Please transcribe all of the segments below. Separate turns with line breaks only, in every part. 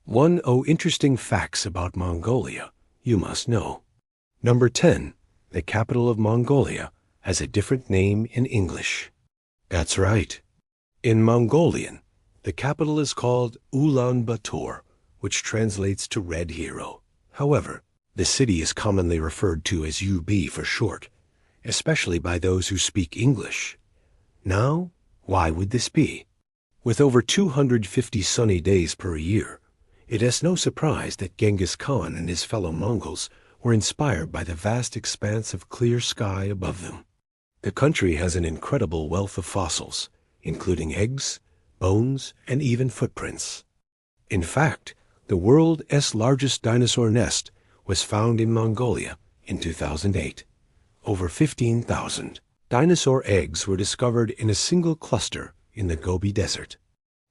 Interesting facts about Mongolia you must know. Number 10. The capital of Mongolia has a different name in English. That's right. In Mongolian, the capital is called Ulaanbaatar, which translates to Red Hero. However, the city is commonly referred to as UB for short, especially by those who speak English. Now, why would this be? With over 250 sunny days per year, it is no surprise that Genghis Khan and his fellow Mongols were inspired by the vast expanse of clear sky above them. The country has an incredible wealth of fossils, including eggs, bones, and even footprints. In fact, the world's largest dinosaur nest was found in Mongolia in 2008. Over 15,000 dinosaur eggs were discovered in a single cluster in the Gobi Desert.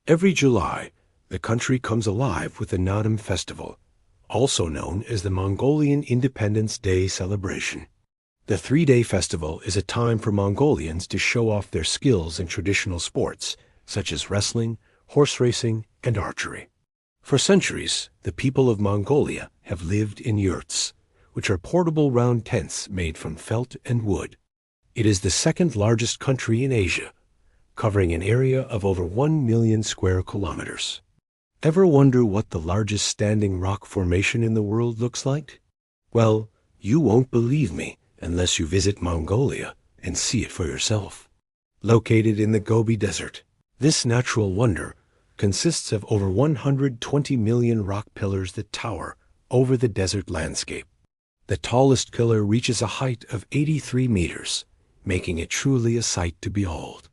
Every July, the country comes alive with the Naadam Festival, also known as the Mongolian Independence Day celebration. The 3-day festival is a time for Mongolians to show off their skills in traditional sports, such as wrestling, horse racing, and archery. For centuries, the people of Mongolia have lived in yurts, which are portable round tents made from felt and wood. It is the second largest country in Asia, covering an area of over 1 million square kilometers. Ever wonder what the largest standing rock formation in the world looks like? Well, you won't believe me unless you visit Mongolia and see it for yourself. Located in the Gobi Desert, this natural wonder consists of over 120 million rock pillars that tower over the desert landscape. The tallest pillar reaches a height of 83 meters, making it truly a sight to behold.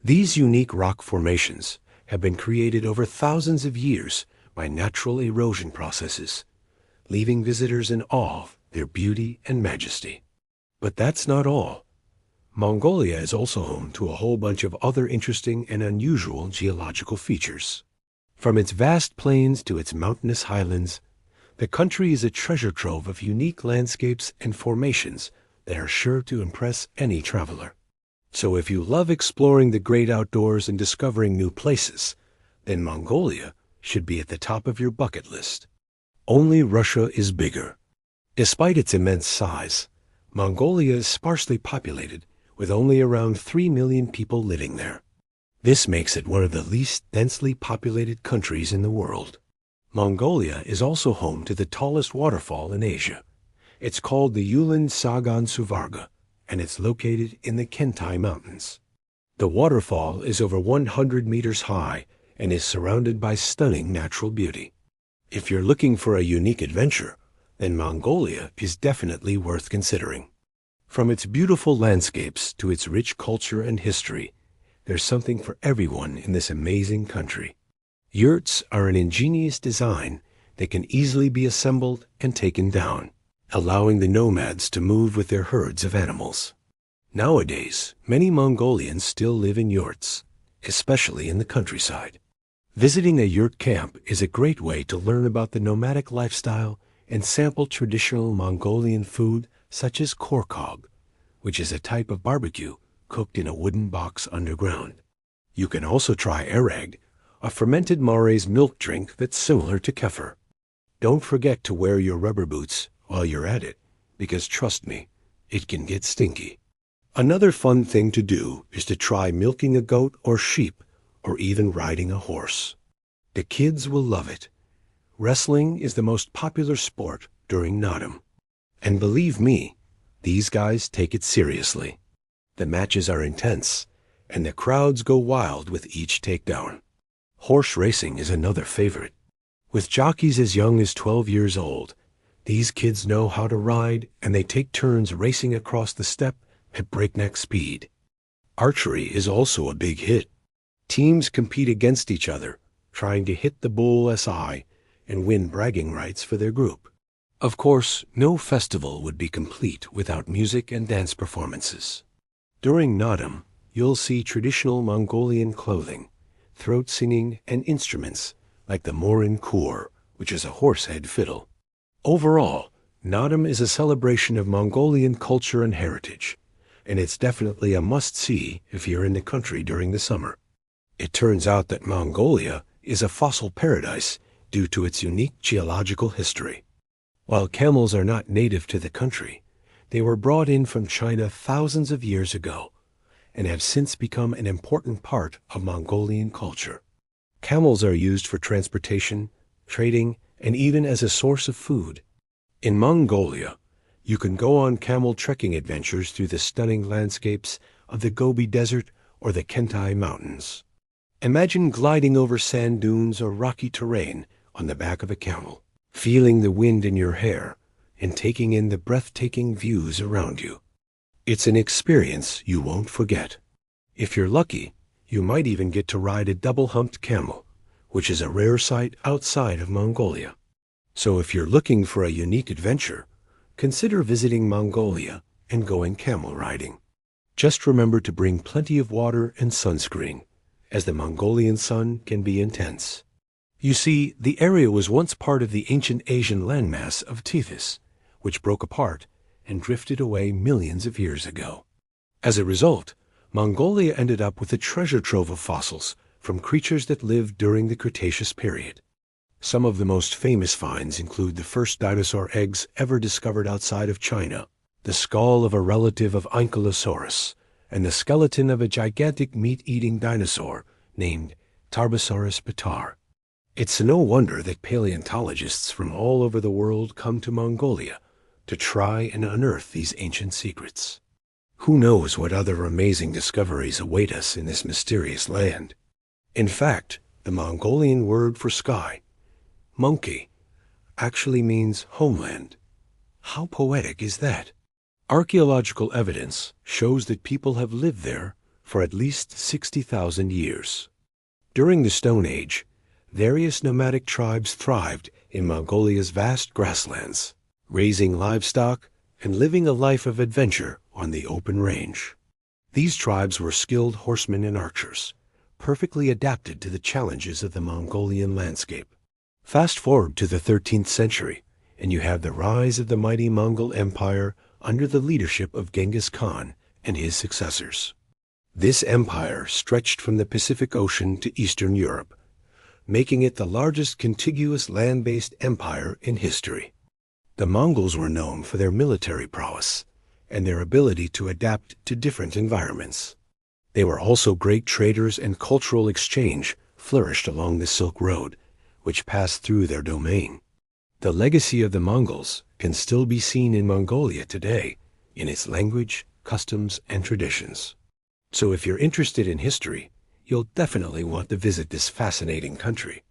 These unique rock formations have been created over thousands of years by natural erosion processes, leaving visitors in awe of their beauty and majesty. But that's not all. Mongolia is also home to a whole bunch of other interesting and unusual geological features. From its vast plains to its mountainous highlands, the country is a treasure trove of unique landscapes and formations that are sure to impress any traveler. So if you love exploring the great outdoors and discovering new places, then Mongolia should be at the top of your bucket list. Only Russia is bigger. Despite its immense size, Mongolia is sparsely populated, with only around 3 million people living there. This makes it one of the least densely populated countries in the world. Mongolia is also home to the tallest waterfall in Asia. It's called the Ulan Sagan Suvarga, and it's located in the Kentai Mountains. The waterfall is over 100 meters high and is surrounded by stunning natural beauty. If you're looking for a unique adventure, then Mongolia is definitely worth considering. From its beautiful landscapes to its rich culture and history, there's something for everyone in this amazing country. Yurts are an ingenious design that can easily be assembled and taken down, allowing the nomads to move with their herds of animals. Nowadays, many Mongolians still live in yurts, especially in the countryside. Visiting a yurt camp is a great way to learn about the nomadic lifestyle and sample traditional Mongolian food such as korkog, which is a type of barbecue cooked in a wooden box underground. You can also try arag, a fermented maize milk drink that's similar to kefir. Don't forget to wear your rubber boots while you're at it, because trust me, it can get stinky. Another fun thing to do is to try milking a goat or sheep, or even riding a horse. The kids will love it. Wrestling is the most popular sport during Naadam. And believe me, these guys take it seriously. The matches are intense, and the crowds go wild with each takedown. Horse racing is another favorite. With jockeys as young as 12 years old, these kids know how to ride, and they take turns racing across the steppe at breakneck speed. Archery is also a big hit. Teams compete against each other, trying to hit the bull's eye and win bragging rights for their group. Of course, no festival would be complete without music and dance performances. During Naadam, you'll see traditional Mongolian clothing, throat singing, and instruments like the morin khur, which is a horse-head fiddle. Overall, Naadam is a celebration of Mongolian culture and heritage, and it's definitely a must-see if you're in the country during the summer. It turns out that Mongolia is a fossil paradise due to its unique geological history. While camels are not native to the country, they were brought in from China thousands of years ago and have since become an important part of Mongolian culture. Camels are used for transportation, trading, and even as a source of food. In Mongolia, you can go on camel trekking adventures through the stunning landscapes of the Gobi Desert or the Kentai Mountains. Imagine gliding over sand dunes or rocky terrain on the back of a camel, feeling the wind in your hair and taking in the breathtaking views around you. It's an experience you won't forget. If you're lucky, you might even get to ride a double-humped camel, which is a rare sight outside of Mongolia. So if you're looking for a unique adventure, consider visiting Mongolia and going camel riding. Just remember to bring plenty of water and sunscreen, as the Mongolian sun can be intense. You see, the area was once part of the ancient Asian landmass of Tethys, which broke apart and drifted away millions of years ago. As a result, Mongolia ended up with a treasure trove of fossils from creatures that lived during the Cretaceous period. Some of the most famous finds include the first dinosaur eggs ever discovered outside of China, the skull of a relative of Ankylosaurus, and the skeleton of a gigantic meat-eating dinosaur named Tarbosaurus bataar. It's no wonder that paleontologists from all over the world come to Mongolia to try and unearth these ancient secrets. Who knows what other amazing discoveries await us in this mysterious land? In fact, the Mongolian word for sky, monkey, actually means homeland. How poetic is that? Archaeological evidence shows that people have lived there for at least 60,000 years. During the Stone Age, various nomadic tribes thrived in Mongolia's vast grasslands, raising livestock and living a life of adventure on the open range. These tribes were skilled horsemen and archers, perfectly adapted to the challenges of the Mongolian landscape. Fast forward to the 13th century, and you have the rise of the mighty Mongol Empire under the leadership of Genghis Khan and his successors. This empire stretched from the Pacific Ocean to Eastern Europe, making it the largest contiguous land-based empire in history. The Mongols were known for their military prowess and their ability to adapt to different environments. They were also great traders, and cultural exchange flourished along the Silk Road, which passed through their domain. The legacy of the Mongols can still be seen in Mongolia today in its language, customs, and traditions. So if you're interested in history, you'll definitely want to visit this fascinating country.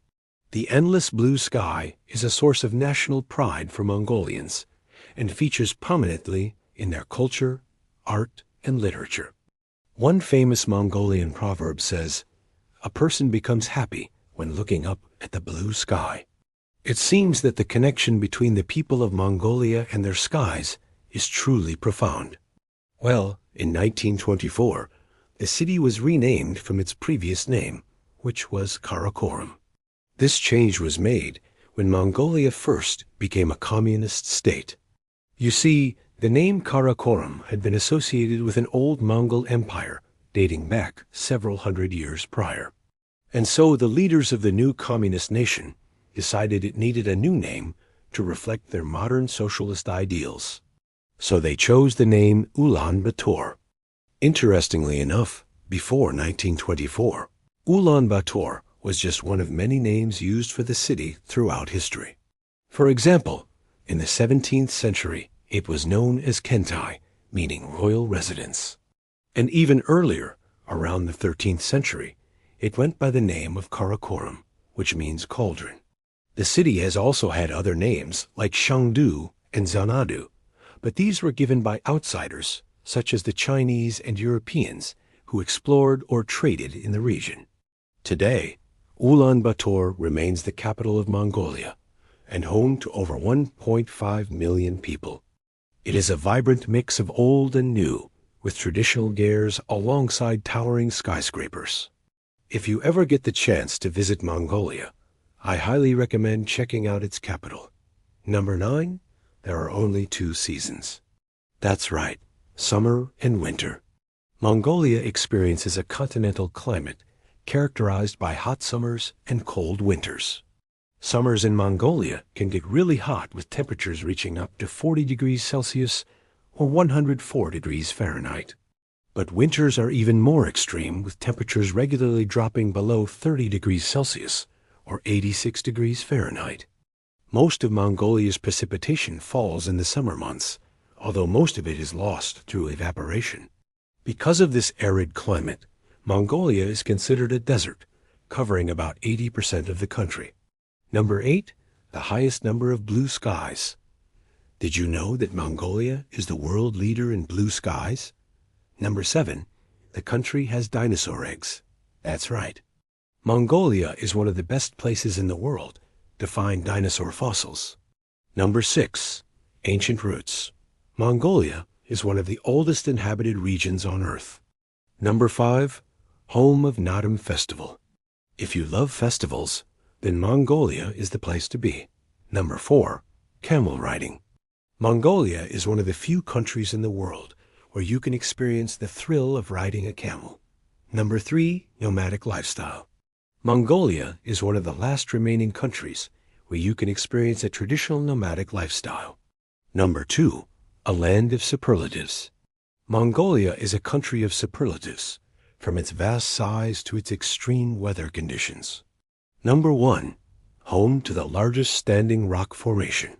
The endless blue sky is a source of national pride for Mongolians and features prominently in their culture, art, and literature. One famous Mongolian proverb says, "A person becomes happy when looking up at the blue sky." It seems that the connection between the people of Mongolia and their skies is truly profound. Well, in 1924, the city was renamed from its previous name, which was Karakorum. This change was made when Mongolia first became a communist state. You see, the name Karakorum had been associated with an old Mongol empire dating back several hundred years prior. And so the leaders of the new communist nation decided it needed a new name to reflect their modern socialist ideals. So they chose the name Ulaanbaatar. Interestingly enough, before 1924, Ulaanbaatar was just one of many names used for the city throughout history. For example, in the 17th century, it was known as Kentai, meaning royal residence. And even earlier, around the 13th century, it went by the name of Karakorum, which means cauldron. The city has also had other names like Shangdu and Xanadu, but these were given by outsiders, such as the Chinese and Europeans, who explored or traded in the region. Today, Ulaanbaatar remains the capital of Mongolia and home to over 1.5 million people. It is a vibrant mix of old and new, with traditional gers alongside towering skyscrapers. If you ever get the chance to visit Mongolia, I highly recommend checking out its capital. Number 9, there are only 2 seasons. That's right, summer and winter. Mongolia experiences a continental climate characterized by hot summers and cold winters. Summers in Mongolia can get really hot with temperatures reaching up to 40 degrees Celsius or 104 degrees Fahrenheit. But winters are even more extreme, with temperatures regularly dropping below 30 degrees Celsius or 86 degrees Fahrenheit. Most of Mongolia's precipitation falls in the summer months, although most of it is lost through evaporation. Because of this arid climate, Mongolia is considered a desert, covering about 80% of the country. Number 8, the highest number of blue skies. Did you know that Mongolia is the world leader in blue skies? Number 7, the country has dinosaur eggs. That's right. Mongolia is one of the best places in the world to find dinosaur fossils. Number 6, ancient roots. Mongolia is one of the oldest inhabited regions on Earth. Number 5, home of Naadam Festival. If you love festivals, then Mongolia is the place to be. Number 4, camel riding. Mongolia is one of the few countries in the world where you can experience the thrill of riding a camel. Number 3, nomadic lifestyle. Mongolia is one of the last remaining countries where you can experience a traditional nomadic lifestyle. Number 2, a land of superlatives. Mongolia is a country of superlatives, from its vast size to its extreme weather conditions. Number 1, home to the largest standing rock formation.